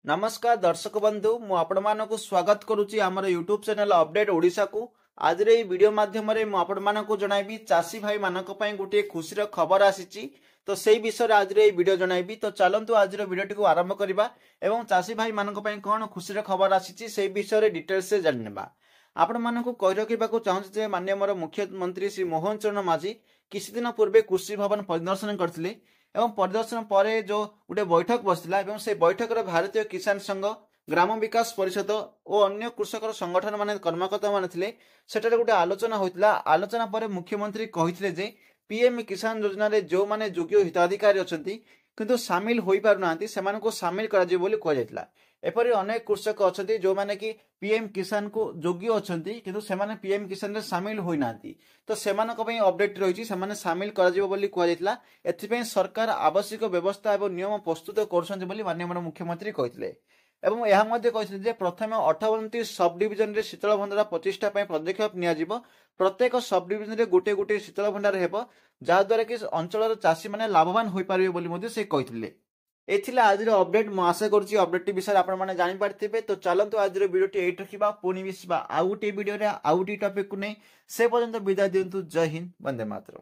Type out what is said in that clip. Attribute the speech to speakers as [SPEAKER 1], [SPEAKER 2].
[SPEAKER 1] नमस्कार दर्शक बंधु मु आपण मानक स्वागत करुच्ची आमर यूट्यूब चैनल अपडेट ओडिशा को आज वीडियो माध्यम आपण मानक जनइबी चाषी भाई मानक गोटे खुशी खबर आसी तो से विषय आज वीडियो जनइबी तो चलतु आज वीडियो टी आरंभ करवा एवं चाषी भाई मानक कौन खुशी खबर आसी से विषय डिटेल्स से जानवा आपण मानक कही रखा चाहूँ माननीय मोर मुख्यमंत्री श्री मोहन चरण माझी किसी दिन पूर्व कृषि भवन परिदर्शन करते एवं परिदर्शन पर जो गोटे बैठक बसला से बैठक भारतीय किसान संघ ग्राम विकास परिषद और अन्य कृषक संगठन मान कर्मकर्ता मान सेठारे गोटे आलोचना होता आलोचना पर मुख्यमंत्री कही पीएम किसान योजना जो माने योग्य हिताधिकारी अच्छा किंतु सामिल हो पारना से सामिल कर एपरी अनेक कृषक अच्छा जो मैंने कि पीएम किसान को योग्य अच्छा किंतु से पीएम किसान रे सामिल होना तो से अपडेट रही सामिल कर सरकार आवश्यक व्यवस्था और नियम प्रस्तुत कर माननीय मुख्यमंत्री कहते एवं यह प्रथम 58 सब डिविजन रे शीतल भंडार प्रतिष्ठा पदक्षेप नियाजिब प्रत्येक सब डिविजन रे गोटे गोटे शीतल भंडार हेबो जहाद्वारा कि अंचल चाषी मैंने लाभवान हो पारे से कहते एथिला आज अपडेट मु आशा करुच्ची अपडेट विषय आपने जापारे तो चलतु आज वीडियो यही रखा पुणी मिसवा आउ गोटे वीडियो आउ गोटे टॉपिक को नहीं से पर्यंत विदाय दिंतु। जय हिंद, वंदे मातरम।